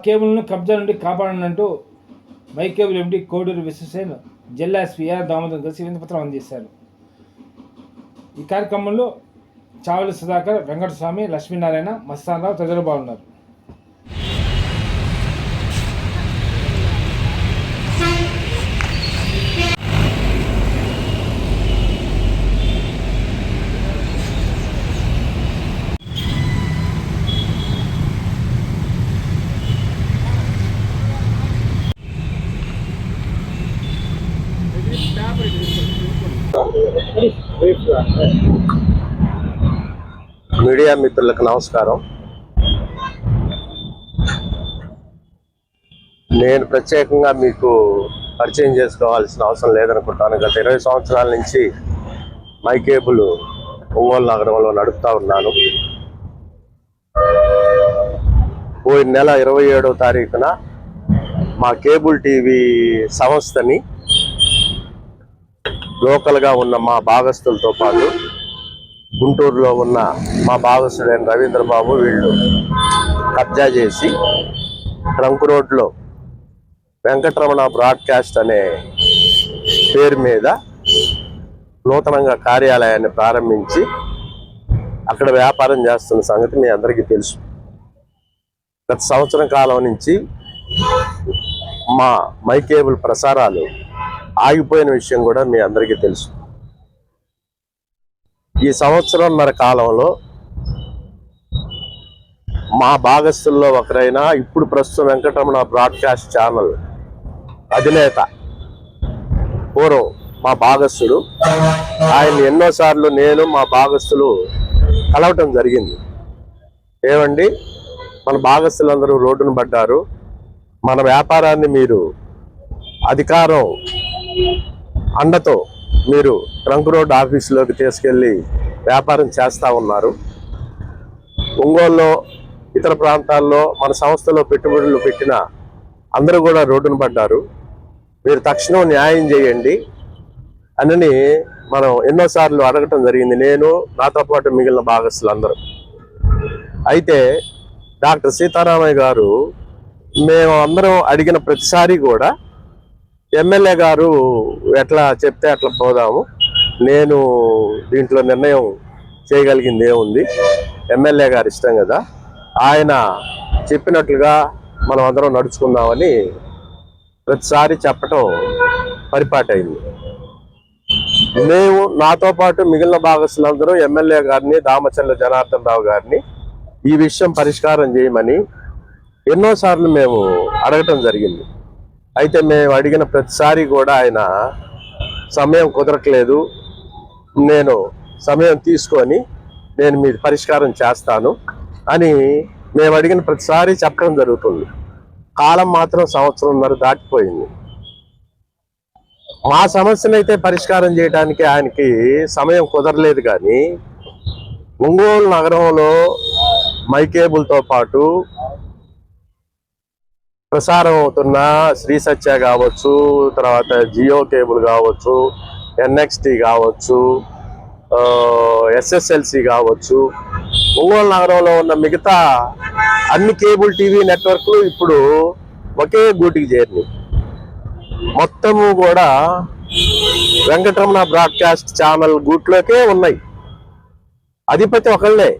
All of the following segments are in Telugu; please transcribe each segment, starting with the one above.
కేబుల్ను కబ్జా నుండి కాపాడనంటూ my cable MD Koduru Vishwasen జిల్లా ఎస్పీ ఆర్ దామోదర్ కలిసి వినతిపత్రం అందజేశారు. ఈ కార్యక్రమంలో చావలి సుధాకర్, వెంకటస్వామి, లక్ష్మీనారాయణ, మస్తానరావు తదితరులు పాల్గొన్నారు. మీడియా మిత్రులకు నమస్కారం. నేను ప్రత్యేకంగా మీకు పరిచయం చేసుకోవాల్సిన అవసరం లేదనుకుంటాను. గత 20 సంవత్సరాల నుంచి మై కేబుల్ ఒంగోలు నగరంలో నడుపుతా ఉన్నాను. పోయిన నెల 27వ తారీఖున మా కేబుల్ టీవీ సంస్థని లోకల్గా ఉన్న మా భాగస్తులతో పాటు గుంటూరులో ఉన్న మా భాగస్తుడైన రవీంద్రబాబు వీళ్ళు కబ్జా చేసి ట్రంక్ రోడ్లో వెంకటరమణ బ్రాడ్కాస్ట్ అనే పేరు మీద నూతనంగా కార్యాలయాన్ని ప్రారంభించి అక్కడ వ్యాపారం చేస్తున్న సంగతి మీ అందరికీ తెలుసు. గత సంవత్సరం కాలం నుంచి మా మై కేబుల్ ప్రసారాలు ఆగిపోయిన విషయం కూడా మీ అందరికీ తెలుసు. ఈ సంవత్సరంన్నర కాలంలో మా భాగస్తుల్లో ఒకరైన ఇప్పుడు ప్రస్తుతం వెంకటరమణ బ్రాడ్కాస్ట్ ఛానల్ అధినేత, పూర్వం మా భాగస్తుడు, ఆయన ఎన్నోసార్లు నేను మా భాగస్తులు కలవటం జరిగింది. ఏమండి, మన భాగస్తులందరూ రోడ్డును పడ్డారు, మన వ్యాపారాన్ని మీరు అధికారం అండతో మీరు ట్రంక్ రోడ్ ఆఫీసులోకి తీసుకెళ్ళి వ్యాపారం చేస్తూ ఉన్నారు. ఒంగోలులో ఇతర ప్రాంతాల్లో మన సంస్థలో పెట్టుబడులు పెట్టిన అందరూ కూడా రోడ్డును పడ్డారు, మీరు తక్షణం న్యాయం చేయండి అని మనం ఎన్నోసార్లు అడగటం జరిగింది, నేను నాతో పాటు మిగిలిన భాగస్తులందరూ. అయితే డాక్టర్ సీతారామయ్య గారు మేము అందరం అడిగిన ప్రతిసారి కూడా ఎమ్మెల్యే గారు ఎట్లా చెప్తే అట్లా పోదాము, నేను దీంట్లో నిర్ణయం చేయగలిగింది ఏముంది, ఎమ్మెల్యే గారు ఇష్టం కదా, ఆయన చెప్పినట్లుగా మనం అందరం నడుచుకుందామని ప్రతిసారి చెప్పటం పరిపాటైంది. మేము నాతో పాటు మిగిలిన భాగస్తులందరూ ఎమ్మెల్యే గారిని, దామచర్ల జనార్దన్ రావు గారిని ఈ విషయం పరిష్కారం చేయమని ఎన్నోసార్లు మేము అడగటం జరిగింది. అయితే మేము అడిగిన ప్రతిసారి కూడా ఆయన సమయం కుదరట్లేదు, నేను సమయం తీసుకొని నేను మీ పరిష్కారం చేస్తాను అని మేము అడిగిన ప్రతిసారి చెప్పడం జరుగుతుంది. కాలం మాత్రం సంవత్సరంన్నర దాటిపోయింది. మా సమస్యనైతే పరిష్కారం చేయడానికి ఆయనకి సమయం కుదరలేదు. కానీ ఒంగోలు నగరంలో మై కేబుల్తో పాటు ప్రసారం అవుతున్న శ్రీ సత్య కావచ్చు, తర్వాత జియో కేబుల్ కావచ్చు, ఎన్ఎక్స్టీ కావచ్చు, ఎస్ఎస్ఎల్సి కావచ్చు, ఒంగోలు నగరంలో ఉన్న మిగతా అన్ని కేబుల్ టీవీ నెట్వర్క్లు ఇప్పుడు ఒకే గూటికి చేరినాయి. మొత్తము కూడా వెంకటరమణ బ్రాడ్కాస్ట్ ఛానల్ గూట్లోకే ఉన్నాయి. అధిపతి ఒకళ్ళే,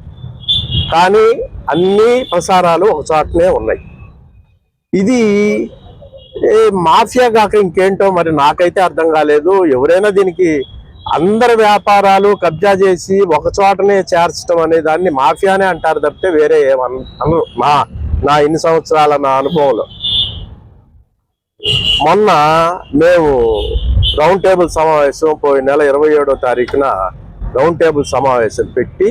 కానీ అన్ని ప్రసారాలు ఒక చోటనే ఉన్నాయి. ఇది మాఫియా కాక ఇంకేంటో మరి నాకైతే అర్థం కాలేదు. ఎవరైనా దీనికి అందరి వ్యాపారాలు కబ్జా చేసి ఒక చోటనే చేర్చడం అనే దాన్ని మాఫియానే అంటారు తప్పితే వేరే నా ఇన్ని సంవత్సరాల నా అనుభవంలో. మొన్న మేము రౌండ్ టేబుల్ సమావేశం పోయిన నెల 27వ తారీఖున రౌండ్ టేబుల్ సమావేశం పెట్టి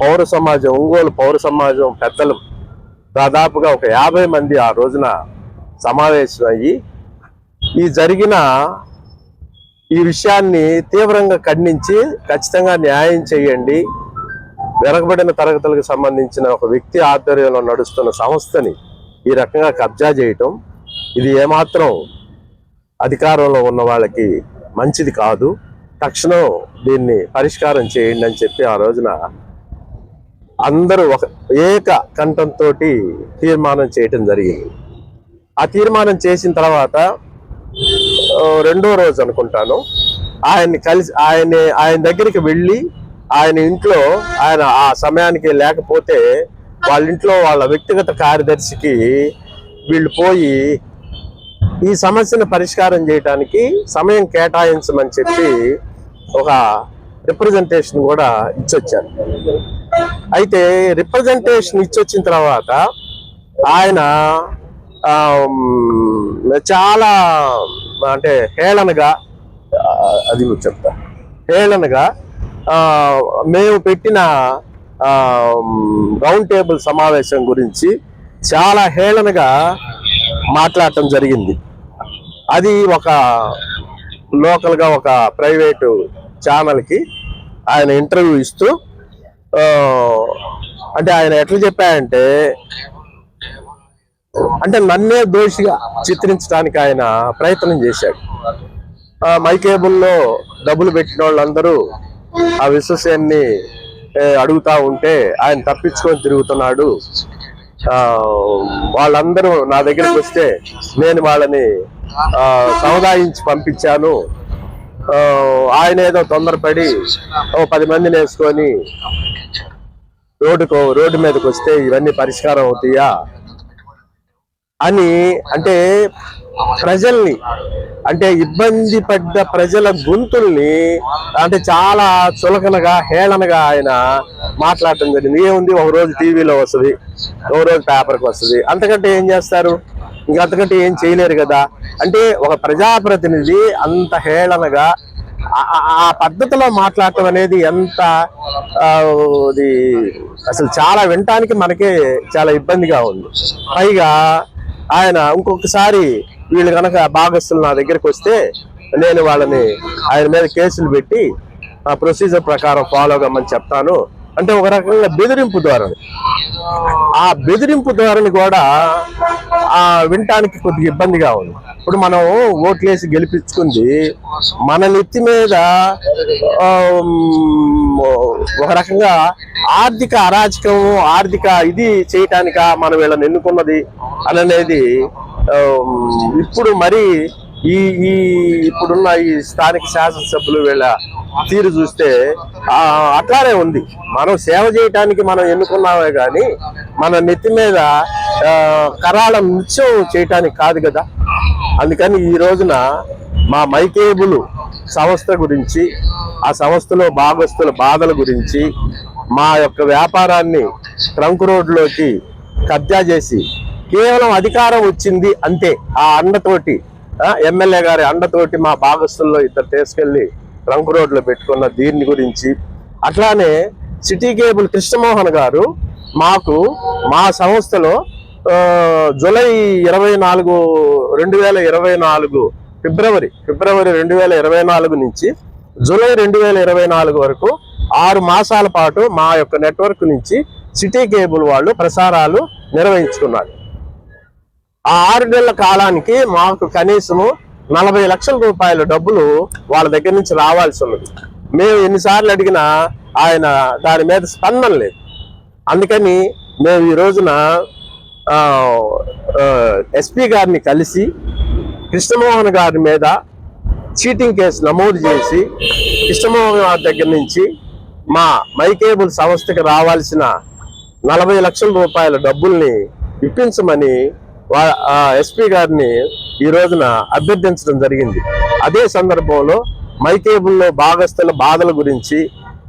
పౌర సమాజం, ఒంగోలు పౌర సమాజం పెద్దలు దాదాపుగా ఒక 50 మంది ఆ రోజున సమావేశం అయ్యి ఈ విషయాన్ని తీవ్రంగా ఖండించి ఖచ్చితంగా న్యాయం చేయండి, వెనకబడిన తరగతులకు సంబంధించిన ఒక వ్యక్తి ఆధ్వర్యంలో నడుస్తున్న సంస్థని ఈ రకంగా కబ్జా చేయటం ఇది ఏమాత్రం అధికారంలో ఉన్న వాళ్ళకి మంచిది కాదు, తక్షణం దీన్ని పరిష్కారం చేయండి అని చెప్పి ఆ రోజున అందరూ ఏక కంఠంతో తీర్మానం చేయటం జరిగింది. ఆ తీర్మానం చేసిన తర్వాత రెండో రోజు అనుకుంటాను ఆయన్ని కలిసి ఆయన దగ్గరికి వెళ్ళి ఆయన ఇంట్లో ఆయన ఆ సమయానికి లేకపోతే వాళ్ళ ఇంట్లో వాళ్ళ వ్యక్తిగత కార్యదర్శికి వీళ్ళు పోయి ఈ సమస్యను పరిష్కారం చేయడానికి సమయం కేటాయించమని చెప్పి ఒక రిప్రజెంటేషన్ కూడా ఇచ్చొచ్చారు. అయితే రిప్రజెంటేషన్ ఇచ్చొచ్చిన తర్వాత ఆయన చాలా అంటే హేళనగా అది చెప్తా హేళనగా మేము పెట్టిన రౌండ్ టేబుల్ సమావేశం గురించి చాలా హేళనగా మాట్లాడటం జరిగింది. అది ఒక లోకల్గా ఒక ప్రైవేటు ఛానల్కి ఆయన ఇంటర్వ్యూ ఇస్తూ అంటే ఆయన ఎట్లా చెప్పాయంటే అంటే నన్నే దోషిగా చిత్రించడానికి ఆయన ప్రయత్నం చేశాడు. మైకేబుల్లో డబ్బులు పెట్టిన వాళ్ళందరూ ఆ విశ్వసేన్ని అడుగుతా ఉంటే ఆయన తప్పించుకొని తిరుగుతున్నాడు. వాళ్ళందరూ నా దగ్గరికి వస్తే నేను వాళ్ళని సముదాయించి పంపించాను. ఆయన ఏదో తొందరపడి 10 మందిని వేసుకొని రోడ్డు మీదకి వస్తే ఇవన్నీ పరిష్కారం అవుతాయా అని అంటే ప్రజల్ని అంటే ఇబ్బంది పడ్డ ప్రజల గొంతుల్ని అంటే చాలా చులకనగా హేళనగా ఆయన మాట్లాడటం జరిగింది. ఏముంది, ఒక రోజు టీవీలో వస్తుంది, ఒక రోజు పేపర్కి వస్తుంది, అంతకంటే ఏం చేస్తారు, ఇంకా అంతకంటే ఏం చేయలేరు కదా. అంటే ఒక ప్రజాప్రతినిధి అంత హేళనగా ఆ పద్ధతిలో మాట్లాడటం అనేది ఎంత అసలు చాలా వినటానికి మనకే చాలా ఇబ్బందిగా ఉంది. పైగా ఆయన ఇంకొకసారి వీళ్ళు కనుక భాగస్తులు నా దగ్గరికి వస్తే నేను వాళ్ళని ఆయన మీద కేసులు పెట్టి ఆ ప్రొసీజర్ ప్రకారం ఫాలో కమ్మని చెప్తాను అంటే ఒక రకంగా బెదిరింపు ధోరణి. ఆ బెదిరింపు ధోరణి కూడా వినటానికి కొద్దిగా ఇబ్బందిగా ఉంది. ఇప్పుడు మనం ఓట్లేసి గెలిపించుకుంది మన నెత్తి మీద ఒక రకంగా ఆర్థిక అరాచకం ఆర్థిక ఇది చేయటానిక మనం వీళ్ళని ఎన్నుకున్నది అనేది ఇప్పుడు మరి ఇప్పుడున్న ఈ స్థానిక శాసనసభ్యులు వీళ్ళ తీరు చూస్తే అట్లానే ఉంది. మనం సేవ చేయటానికి మనం ఎన్నుకున్నామే కానీ మన నెత్తి మీద కరాళ నృత్యం చేయటానికి కాదు కదా. అందుకని ఈ రోజున మా మైకేబుల్ సంస్థ గురించి, ఆ సంస్థలో భాగస్తుల బాధల గురించి, మా యొక్క వ్యాపారాన్ని ట్రంక్ రోడ్లోకి కబ్జా చేసి కేవలం అధికారం వచ్చింది అంతే, ఆ అండతోటి ఎమ్మెల్యే గారి అండతోటి మా భాగస్తుల్లో ఇద్దరు తీసుకెళ్లి ట్రంక్ రోడ్లో పెట్టుకున్న దీని గురించి, అట్లానే సిటీ కేబుల్ కృష్ణమోహన్ గారు మాకు మా సంస్థలో జూలై 24, 2024 ఫిబ్రవరి 2024 నుంచి జూలై 2024 వరకు 6 మాసాల పాటు మా యొక్క నెట్వర్క్ నుంచి సిటీ కేబుల్ వాళ్ళు ప్రసారాలు నిర్వహించుకున్నారు. ఆ 6 నెలల కాలానికి మాకు కనీసము 40 లక్షల రూపాయల డబ్బులు వాళ్ళ దగ్గర నుంచి రావాల్సి ఉన్నది. మేము ఎన్నిసార్లు అడిగినా ఆయన దాని మీద స్పందన లేదు. అందుకని మేము ఈ రోజున ఎస్పీ గారిని కలిసి కృష్ణమోహన్ గారి మీద చీటింగ్ కేసు నమోదు చేసి కృష్ణమోహన్ గారి దగ్గర నుంచి మా మైకేబుల్ సంస్థకి రావాల్సిన 40 లక్షల రూపాయల డబ్బుల్ని ఇప్పించమని ఎస్పీ గారిని ఈ రోజున అభ్యర్థించడం జరిగింది. అదే సందర్భంలో మైకేబుల్లో భాగస్తుల బాధల గురించి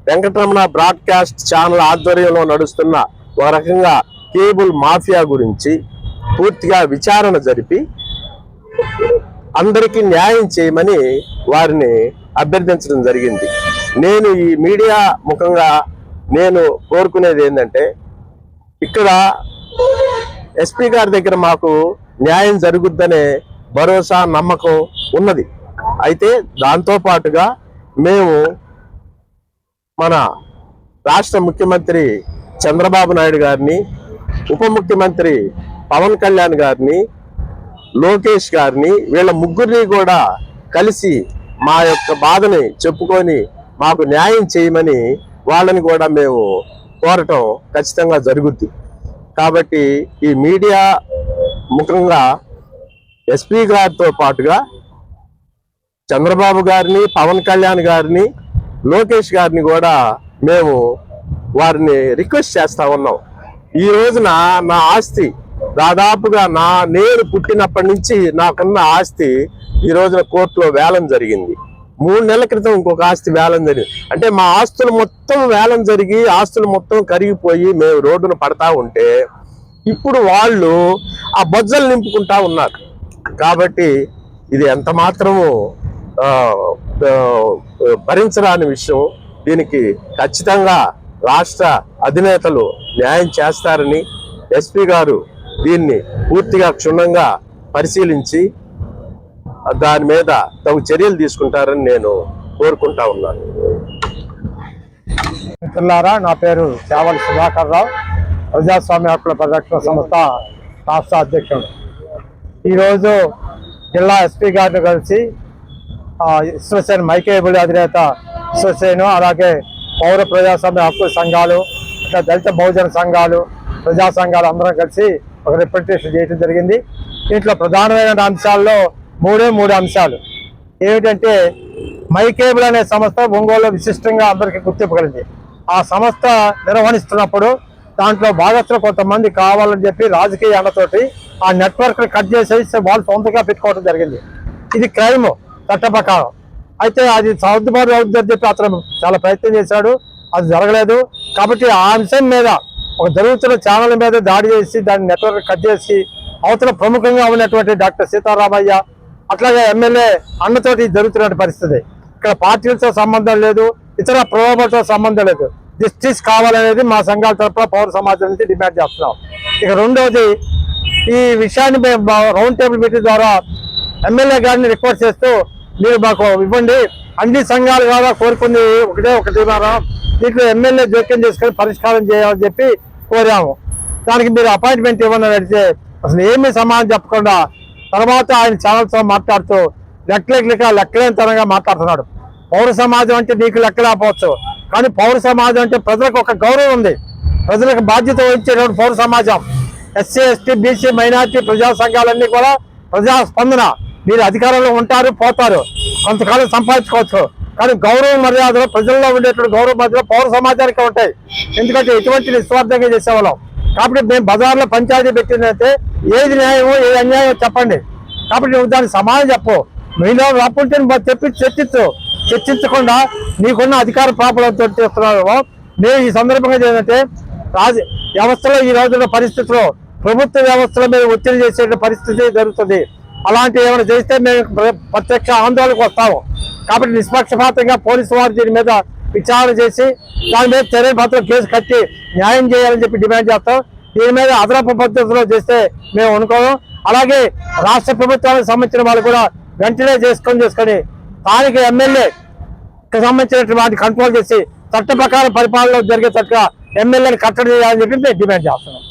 వెంకటరమణ బ్రాడ్కాస్ట్ ఛానల్ ఆధ్వర్యంలో నడుస్తున్న ఒక రకంగా కేబుల్ మాఫియా గురించి పూర్తిగా విచారణ జరిపి అందరికీ న్యాయం చేయమని వారిని అభ్యర్థించడం జరిగింది. నేను ఈ మీడియా ముఖంగా నేను కోరుకునేది ఏంటంటే, ఇక్కడ ఎస్పీ గారి దగ్గర మాకు న్యాయం జరుగుద్దనే భరోసా నమ్మకం ఉన్నది. అయితే దాంతో పాటుగా మేము మన రాష్ట్ర ముఖ్యమంత్రి చంద్రబాబు నాయుడు గారిని, ఉప ముఖ్యమంత్రి పవన్ కళ్యాణ్ గారిని, లోకేష్ గారిని, వీళ్ళ ముగ్గురిని కూడా కలిసి మా యొక్క బాధని చెప్పుకొని మాకు న్యాయం చేయమని వాళ్ళని కూడా మేము కోరటం ఖచ్చితంగా జరుగుద్ది. కాబట్టి ఈ మీడియా ముఖంగా ఎస్పీ గారితో పాటుగా చంద్రబాబు గారిని, పవన్ కళ్యాణ్ గారిని, లోకేష్ గారిని కూడా మేము వారిని రిక్వెస్ట్ చేస్తా ఉన్నాం. ఈ రోజున నా ఆస్తి దాదాపుగా నేను పుట్టినప్పటి నుంచి నాకున్న ఆస్తి ఈ రోజున కోర్టులో వేలం జరిగింది. 3 నెలల క్రితం ఇంకొక ఆస్తి వేలం జరిగింది. అంటే మా ఆస్తులు మొత్తం వేలం జరిగి ఆస్తులు మొత్తం కరిగిపోయి మేము రోడ్డున పడతా ఉంటే ఇప్పుడు వాళ్ళు ఆ బొజ్జలు నింపుకుంటా ఉన్నారు. కాబట్టి ఇది ఎంత మాత్రము భరించరాని విషయం. దీనికి ఖచ్చితంగా రాష్ట్ర అధినేతలు న్యాయం చేస్తారని, ఎస్పీ గారు దీన్ని పూర్తిగా క్షుణ్ణంగా పరిశీలించి దాని మీద తగు చర్యలు తీసుకుంటారని నేను కోరుకుంటా ఉన్నాను. మిత్రులారా, నా పేరు చావలి సుధాకర్ రావు, ప్రజాస్వామ్య హక్కుల పరిరక్షణ సంస్థ రాష్ట్ర అధ్యక్షుడు. ఈరోజు జిల్లా ఎస్పీ గారిని కలిసి విశ్వసేన మైకేబుల్ అధినేత విశ్వసేన, అలాగే పౌర ప్రజాస్వామ్య హక్కుల సంఘాలు, ఇంకా దళిత బహుజన సంఘాలు, ప్రజా సంఘాలు అందరం కలిసి ఒక రిప్రజెంటేషన్ చేయడం జరిగింది. దీంట్లో ప్రధానమైన అంశాల్లో మూడు అంశాలు ఏమిటంటే, మైకేబుల్ అనే సంస్థ ఒంగోలులో విశిష్టంగా అందరికీ గుర్తింపు కలిగింది. ఆ సంస్థ నిర్వహిస్తున్నప్పుడు దాంట్లో భాగస్తులు కొంతమంది కావాలని చెప్పి రాజకీయ అండతోటి ఆ నెట్వర్క్ కట్ చేసేసి వాళ్ళు సొంతగా పెట్టుకోవడం జరిగింది. ఇది క్రైమ్ చట్ట ప్రకారం. అయితే అది సర్దుబాటు అవుతుందని చెప్పి అతను చాలా ప్రయత్నం చేశాడు, అది జరగలేదు. కాబట్టి ఆ అంశం మీద ఒక జరుగుతున్న ఛానల్ మీద దాడి చేసి దాన్ని నెట్వర్క్ కట్ చేసి అవతల ప్రముఖంగా ఉన్నటువంటి డాక్టర్ సీతారామయ్య, అట్లాగే ఎమ్మెల్యే అన్నతోటి జరుగుతున్న పరిస్థితి. ఇక్కడ పార్టీలతో సంబంధం లేదు, ఇతర ప్రలోభాలతో సంబంధం లేదు. జస్టిస్ కావాలనేది మా సంఘాల తరఫున పౌర సమాజం నుంచి డిమాండ్ చేస్తున్నాం. ఇక రెండవది, ఈ విషయాన్ని రౌండ్ టేబుల్ మీటింగ్ ద్వారా ఎమ్మెల్యే గారిని రిక్వెస్ట్ చేస్తూ మీరు మాకు ఇవ్వండి, అన్ని సంఘాలు కూడా కోరుకుంది ఒకటి దీంట్లో ఎమ్మెల్యే జోక్యం చేసుకొని పరిష్కారం చేయాలని చెప్పి కోరాము. దానికి మీరు అపాయింట్మెంట్ ఇవ్వని అడిగితే అసలు ఏమీ సమాధానం చెప్పకుండా తర్వాత ఆయన ఛానల్తో మాట్లాడుతూ లెక్కలేనితనంగా మాట్లాడుతున్నాడు. పౌర సమాజం అంటే నీకు లెక్కలేకపోవచ్చు, కానీ పౌర సమాజం అంటే ప్రజలకు ఒక గౌరవం ఉంది. ప్రజలకు బాధ్యత వహించేటువంటి పౌర సమాజం, ఎస్సీ, ఎస్టీ, బీసీ, మైనార్టీ ప్రజా సంఘాలన్నీ కూడా ప్రజా స్పందన. మీరు అధికారంలో ఉంటారు, పోతారు, కొంతకాలం సంపాదించుకోవచ్చు, కానీ గౌరవ మర్యాదలు ప్రజల్లో ఉండేటువంటి గౌరవ మర్యాదలు పౌర సమాజానికి ఉంటాయి. ఎందుకంటే ఎటువంటి నిస్వార్థంగా చేసేవాళ్ళం. కాబట్టి మేము బజార్లో పంచాయతీ పెట్టిందంటే ఏది న్యాయమో ఏది అన్యాయమో చెప్పండి. కాబట్టి నువ్వు దానికి సమాధానం చెప్పు. మీలో రాకుంటే చర్చించకుండా నీకున్న అధికార ప్రాబల్యంతో చేస్తున్నావు. మేము ఈ సందర్భంగా ఏంటంటే వ్యవస్థలో ఈ రోజున పరిస్థితిలో ప్రభుత్వ వ్యవస్థల మీద ఒత్తిడి చేసే పరిస్థితి జరుగుతుంది. అలాంటి ఏమైనా చేస్తే మేము ప్రత్యక్ష ఆందోళనకు వస్తాము. కాబట్టి నిష్పక్షపాతంగా పోలీసు వారు దీని మీద విచారణ చేసి దాని మీద చర్యపత్రం కేసు కట్టి న్యాయం చేయాలని చెప్పి డిమాండ్ చేస్తాం. దీని మీద అదనపు పద్ధతిలో చేస్తే మేము అనుకోము. అలాగే రాష్ట్ర ప్రభుత్వానికి సంబంధించిన వాళ్ళు కూడా వెంటనే చేసుకొని స్థానిక ఎమ్మెల్యేకి సంబంధించిన వాటిని కంట్రోల్ చేసి చట్ట ప్రకారం పరిపాలన జరిగేటట్టుగా ఎమ్మెల్యేని కట్టడి చేయాలని చెప్పి మేము డిమాండ్ చేస్తున్నాం.